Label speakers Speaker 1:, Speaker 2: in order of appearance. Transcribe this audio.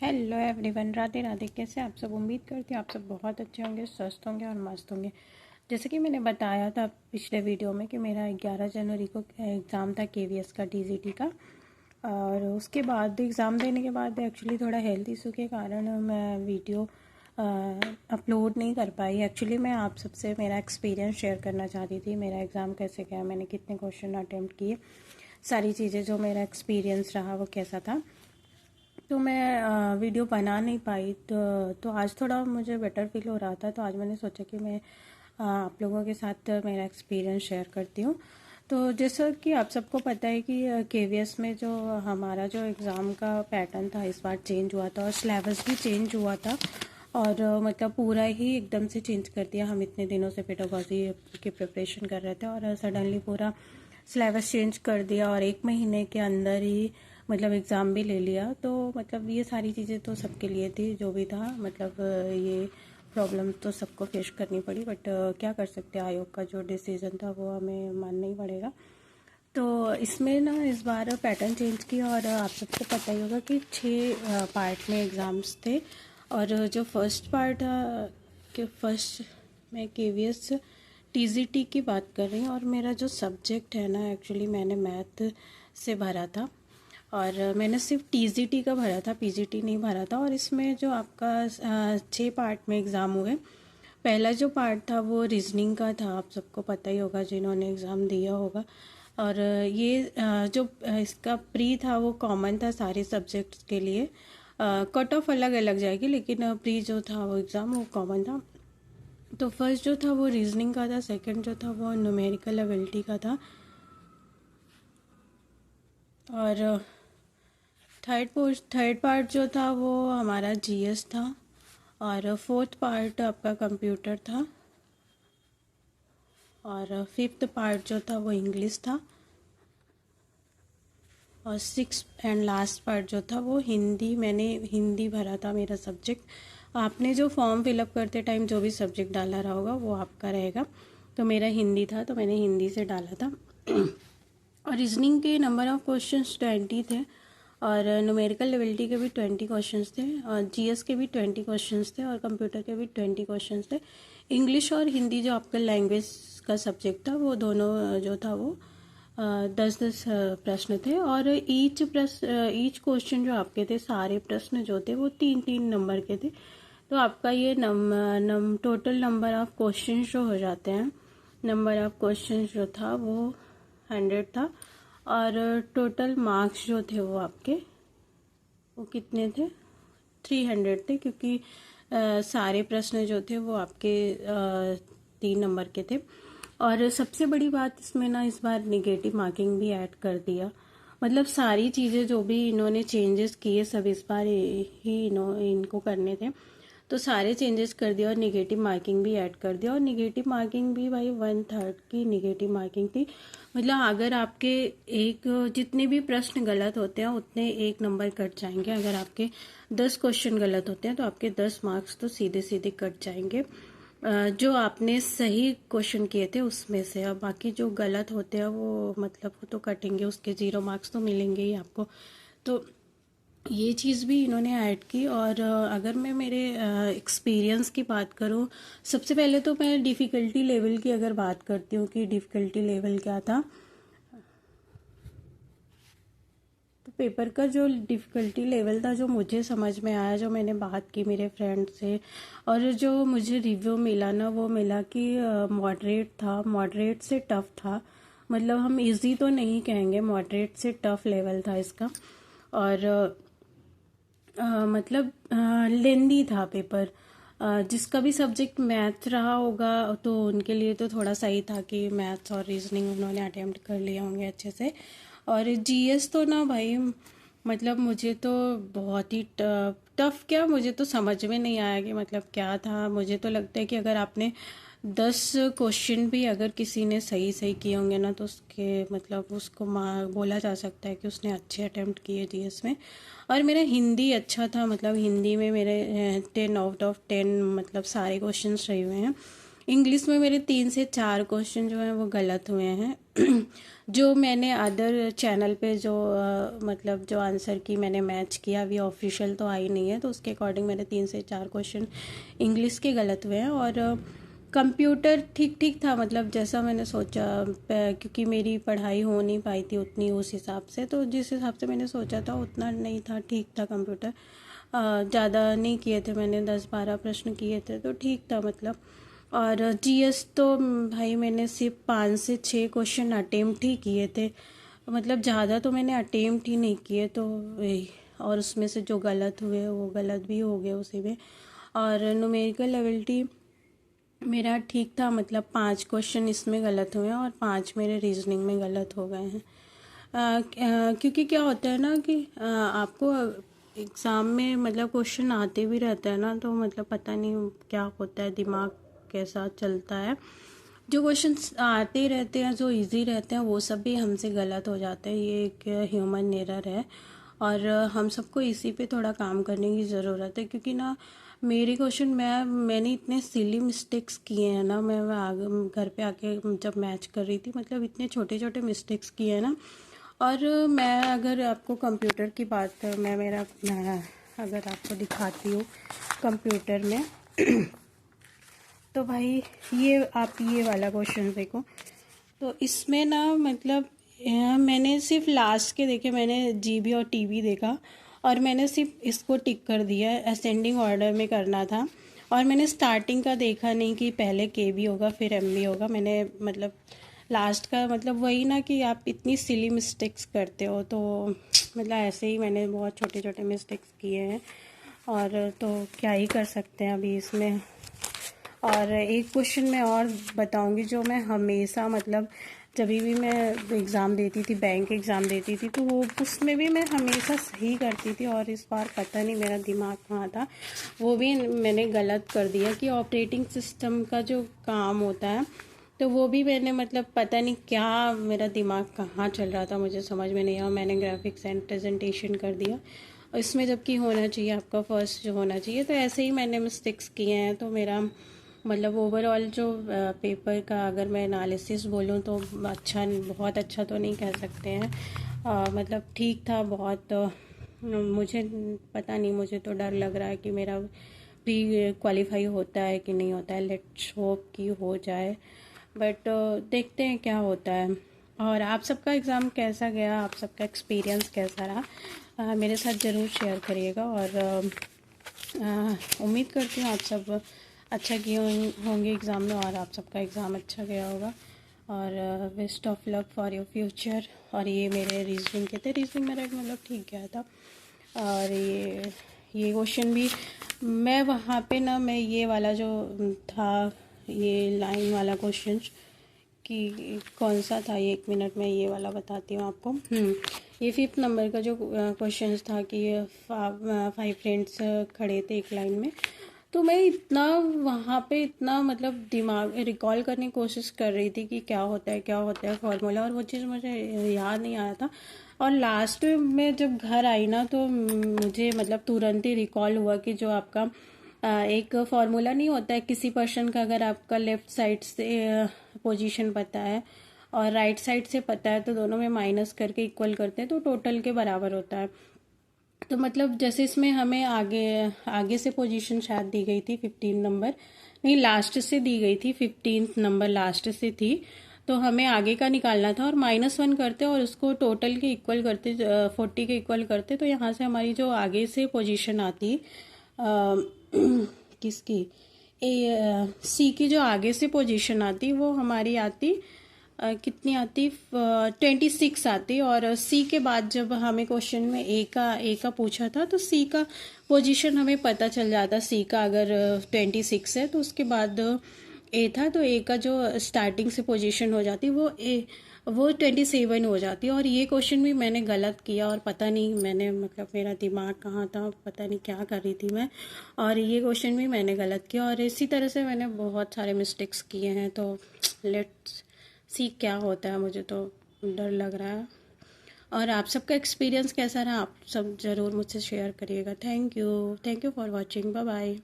Speaker 1: Hello everyone, Radhe Radhe. कैसे आप सब? उम्मीद करती हूँ आप सब बहुत अच्छे होंगे, स्वस्थ होंगे और मस्त होंगे। जैसे कि मैंने बताया था पिछले वीडियो में कि मेरा 11 जनवरी को एग्ज़ाम था केवीएस का, टीजीटी का। और उसके बाद एग्ज़ाम देने के बाद एक्चुअली थोड़ा हेल्थ इशू के कारण मैं वीडियो अपलोड नहीं कर पाई। एक्चुअली मैं आप सबसे मेरा एक्सपीरियंस शेयर करना चाहती थी। मेरा एग्ज़ाम कैसे गया, मैंने कितने क्वेश्चन अटैम्प्ट किए, सारी चीज़ें, जो मेरा एक्सपीरियंस रहा वो कैसा था। तो मैं वीडियो बना नहीं पाई। तो आज थोड़ा मुझे बेटर फील हो रहा था, तो आज मैंने सोचा कि मैं आप लोगों के साथ मेरा एक्सपीरियंस शेयर करती हूँ। तो जैसा कि आप सबको पता है कि केवीएस में जो हमारा जो एग्ज़ाम का पैटर्न था इस बार चेंज हुआ था, और सिलेबस भी चेंज हुआ था। और मतलब पूरा ही एकदम से चेंज कर दिया। हम इतने दिनों से पेडागोजी की प्रिपरेशन कर रहे थे और सडनली पूरा सिलेबस चेंज कर दिया, और एक महीने के अंदर ही मतलब एग्ज़ाम भी ले लिया। तो मतलब ये सारी चीज़ें तो सबके लिए थी, जो भी था। मतलब ये प्रॉब्लम तो सबको फेस करनी पड़ी, बट क्या कर सकते हैं, आयोग का जो डिसीज़न था वो हमें मानना ही पड़ेगा। तो इसमें ना इस बार पैटर्न चेंज किया, और आप सबको पता ही होगा कि 6 पार्ट में एग्ज़ाम्स थे। और जो फर्स्ट पार्ट के फर्स्ट मैं केवीएस टीजीटी की बात कर रही हूँ, और मेरा जो सब्जेक्ट है ना, एक्चुअली मैंने मैथ से भरा था, और मैंने सिर्फ टीजीटी का भरा था, पीजीटी नहीं भरा था। और इसमें जो आपका 6 पार्ट में एग्ज़ाम हुए। पहला जो पार्ट था वो रीजनिंग का था, आप सबको पता ही होगा जिन्होंने एग्ज़ाम दिया होगा। और ये जो इसका प्री था वो कॉमन था सारे सब्जेक्ट्स के लिए। कट ऑफ अलग अलग जाएगी, लेकिन प्री जो था वो एग्ज़ाम वो कॉमन था। तो फर्स्ट जो था वो रीजनिंग का था, सेकंड जो था वो न्यूमेरिकल एबिलिटी का था, और थर्ड पार्ट जो था वो हमारा जीएस था, और फोर्थ पार्ट आपका कंप्यूटर था, और फिफ्थ पार्ट जो था वो इंग्लिश था, और सिक्स एंड लास्ट पार्ट जो था वो हिंदी। मैंने हिंदी भरा था, मेरा सब्जेक्ट। आपने जो फॉर्म फिलअप करते टाइम जो भी सब्जेक्ट डाला रहा होगा वो आपका रहेगा। तो मेरा हिंदी था, तो मैंने हिंदी से डाला था। और रीजनिंग के नंबर ऑफ़ क्वेश्चंस 20 थे, और न्यूमेरिकल एबिलिटी के भी 20 क्वेश्चंस थे, और जीएस के भी 20 क्वेश्चंस थे, और कंप्यूटर के भी 20 क्वेश्चंस थे। इंग्लिश और हिंदी जो आपका लैंग्वेज का सब्जेक्ट था वो दोनों जो था वो 10-10 प्रश्न थे। और ईच क्वेश्चन जो आपके थे, सारे प्रश्न जो थे वो 3-3 नंबर के थे। तो आपका ये टोटल नंबर ऑफ क्वेश्चन जो हो जाते हैं, नंबर ऑफ क्वेश्चन जो था वो 100 था। और टोटल मार्क्स जो थे वो आपके वो कितने थे, 300 थे, क्योंकि सारे प्रश्न जो थे वो आपके 3 नंबर के थे। और सबसे बड़ी बात इसमें ना, इस बार निगेटिव मार्किंग भी ऐड कर दिया। मतलब सारी चीज़ें जो भी इन्होंने चेंजेस किए सब इस बार ही इनको करने थे, तो सारे चेंजेस कर दिया, और निगेटिव मार्किंग भी ऐड कर दिया। और निगेटिव मार्किंग भी भाई 1/3 की निगेटिव मार्किंग थी। मतलब अगर आपके एक जितने भी प्रश्न गलत होते हैं उतने 1 नंबर कट जाएंगे। अगर आपके 10 क्वेश्चन गलत होते हैं तो आपके 10 मार्क्स तो सीधे सीधे कट जाएंगे, जो आपने सही क्वेश्चन किए थे उसमें से। और बाकी जो गलत होते हैं वो मतलब वो तो कटेंगे, उसके 0 मार्क्स तो मिलेंगे ही आपको। तो ये चीज़ भी इन्होंने ऐड की। और अगर मैं मेरे एक्सपीरियंस की बात करूँ, सबसे पहले तो मैं डिफ़िकल्टी लेवल की अगर बात करती हूँ कि डिफ़िकल्टी लेवल क्या था, तो पेपर का जो डिफ़िकल्टी लेवल था, जो मुझे समझ में आया, जो मैंने बात की मेरे फ्रेंड से, और जो मुझे रिव्यू मिला ना, वो मिला कि मॉडरेट था, मॉडरेट से टफ़ था। मतलब हम इजी तो नहीं कहेंगे, मॉडरेट से टफ़ लेवल था इसका। और मतलब लेंदी था पेपर। जिसका भी सब्जेक्ट मैथ रहा होगा तो उनके लिए तो थोड़ा सही था कि मैथ्स और रीजनिंग उन्होंने अटेम्प्ट कर लिए होंगे अच्छे से। और जीएस तो ना भाई, मतलब मुझे तो बहुत ही टफ क्या, मुझे तो समझ में नहीं आया कि मतलब क्या था। मुझे तो लगता है कि अगर आपने 10 क्वेश्चन भी अगर किसी ने सही सही किए होंगे ना, तो उसके मतलब उसको बोला जा सकता है कि उसने अच्छे अटेम्प्ट किए जीएस में। और मेरा हिंदी अच्छा था, मतलब हिंदी में मेरे 10 आउट ऑफ 10 मतलब सारे क्वेश्चन सही हुए हैं। इंग्लिश में मेरे 3 से 4 क्वेश्चन जो हैं वो गलत हुए हैं। जो मैंने अदर चैनल पे जो मतलब जो आंसर की मैंने मैच किया, अभी ऑफिशियल तो आई नहीं है, तो उसके अकॉर्डिंग मेरे 3 से 4 क्वेश्चन इंग्लिश के गलत हुए हैं। और कंप्यूटर ठीक ठीक था, मतलब जैसा मैंने सोचा, क्योंकि मेरी पढ़ाई हो नहीं पाई थी उतनी उस हिसाब से, तो जिस हिसाब से मैंने सोचा था उतना नहीं था, ठीक था कंप्यूटर। ज़्यादा नहीं किए थे मैंने, 10-12 प्रश्न किए थे तो ठीक था मतलब। और जीएस तो भाई मैंने सिर्फ 5 से 6 क्वेश्चन अटेम्प्ट ही किए थे, मतलब ज़्यादा तो मैंने अटेम्प्ट ही नहीं किए, तो और उसमें से जो गलत हुए वो गलत भी हो गए उसी में। और न्यूमेरिकल एबिलिटी मेरा ठीक था, मतलब 5 क्वेश्चन इसमें गलत हुए हैं और 5 मेरे रीजनिंग में गलत हो गए हैं। क्योंकि क्या होता है ना कि आपको एग्ज़ाम में मतलब क्वेश्चन आते भी रहते हैं ना, तो मतलब पता नहीं क्या होता है, दिमाग कैसा चलता है। जो क्वेश्चन आते रहते हैं, जो इजी रहते हैं, वो सब भी हमसे गलत हो जाते हैं। ये एक ह्यूमन एरर है और हम सबको इसी पे थोड़ा काम करने की ज़रूरत है, क्योंकि ना मेरे क्वेश्चन मैंने इतने सिली मिस्टेक्स किए हैं ना, मैं आगे घर पे आके जब मैच कर रही थी, मतलब इतने छोटे छोटे मिस्टेक्स किए हैं ना। और मैं अगर आपको कंप्यूटर की बात मैं अगर आपको दिखाती हूँ कंप्यूटर में तो भाई ये वाला क्वेश्चन देखो, तो इसमें ना मतलब मैंने सिर्फ लास्ट के देखे, मैंने जीबी और टीबी देखा और मैंने सिर्फ इसको टिक कर दिया, असेंडिंग ऑर्डर में करना था। और मैंने स्टार्टिंग का देखा नहीं कि पहले केबी होगा फिर एमबी होगा, मैंने मतलब लास्ट का, मतलब वही ना कि आप इतनी सिली मिस्टेक्स करते हो, तो मतलब ऐसे ही मैंने बहुत छोटे छोटे मिस्टेक्स किए हैं और तो क्या ही कर सकते हैं अभी इसमें। और एक क्वेश्चन मैं और बताऊंगी जो मैं हमेशा, मतलब जब भी मैं एग्ज़ाम देती थी, बैंक एग्ज़ाम देती थी, तो वो उसमें भी मैं हमेशा सही करती थी, और इस बार पता नहीं मेरा दिमाग कहाँ था, वो भी मैंने गलत कर दिया कि ऑपरेटिंग सिस्टम का जो काम होता है, तो वो भी मैंने मतलब पता नहीं क्या मेरा दिमाग कहाँ चल रहा था, मुझे समझ में नहीं आया, मैंने ग्राफिक्स एंड प्रेजेंटेशन कर दिया इसमें, जबकि होना चाहिए आपका फर्स्ट जो होना चाहिए। तो ऐसे ही मैंने मिस्टेक्स किए हैं, तो मेरा मतलब ओवरऑल जो पेपर का अगर मैं एनालिसिस बोलूँ तो अच्छा, बहुत अच्छा तो नहीं कह सकते हैं, मतलब ठीक था बहुत। मुझे पता नहीं, मुझे तो डर लग रहा है कि मेरा भी क्वालिफाई होता है कि नहीं होता है, लेट्स होप कि हो जाए, बट देखते हैं क्या होता है। और आप सबका एग्ज़ाम कैसा गया, आप सबका एक्सपीरियंस कैसा रहा, मेरे साथ ज़रूर शेयर करिएगा। और उम्मीद करती हूँ आप सब अच्छा किए होंगे एग्ज़ाम में और आप सबका एग्ज़ाम अच्छा गया होगा। और best of luck for your future. और ये मेरे रीजनिंग के थे, रीजनिंग मेरा मतलब ठीक गया था। और ये क्वेश्चन भी मैं वहाँ पे ना, मैं ये वाला जो था, ये लाइन वाला क्वेश्चन कि कौन सा था, ये 1 मिनट में ये वाला बताती हूँ आपको। ये 5th नंबर का जो क्वेश्चन था कि 5 फ्रेंड्स खड़े थे एक लाइन में, तो मैं इतना वहाँ पे इतना मतलब दिमाग रिकॉल करने की कोशिश कर रही थी कि क्या होता है फार्मूला, और वो चीज़ मुझे याद नहीं आया था। और लास्ट में जब घर आई ना, तो मुझे मतलब तुरंत ही रिकॉल हुआ कि जो आपका एक फार्मूला नहीं होता है किसी पर्सन का, अगर आपका लेफ़्ट साइड से पोजीशन पता है और राइट साइड से पता है, तो दोनों में माइनस करके इक्वल करते हैं तो टोटल के बराबर होता है। तो मतलब जैसे इसमें हमें आगे आगे से पोजीशन शायद दी गई थी 15 नंबर, नहीं लास्ट से दी गई थी, 15th नंबर लास्ट से थी, तो हमें आगे का निकालना था और -1 करते और उसको टोटल के इक्वल करते, 40 के इक्वल करते, तो यहाँ से हमारी जो आगे से पोजीशन आती किसकी, सी की जो आगे से पोजीशन आती वो हमारी आती कितनी आती, 26 आती। और सी के बाद जब हमें क्वेश्चन में ए का पूछा था, तो सी का पोजीशन हमें पता चल जाता, सी का अगर 26 है तो उसके बाद ए था, तो ए का जो स्टार्टिंग से पोजीशन हो जाती वो 27 हो जाती। और ये क्वेश्चन भी मैंने गलत किया और पता नहीं मैंने मतलब मेरा दिमाग कहाँ था, पता नहीं क्या कर रही थी मैं, और ये क्वेश्चन भी मैंने गलत किया। और इसी तरह से मैंने बहुत सारे मिस्टेक्स किए हैं, तो लेट्स सी क्या होता है, मुझे तो डर लग रहा है। और आप सबका एक्सपीरियंस कैसा रहा, आप सब ज़रूर मुझसे शेयर करिएगा। Thank you for watching, bye bye.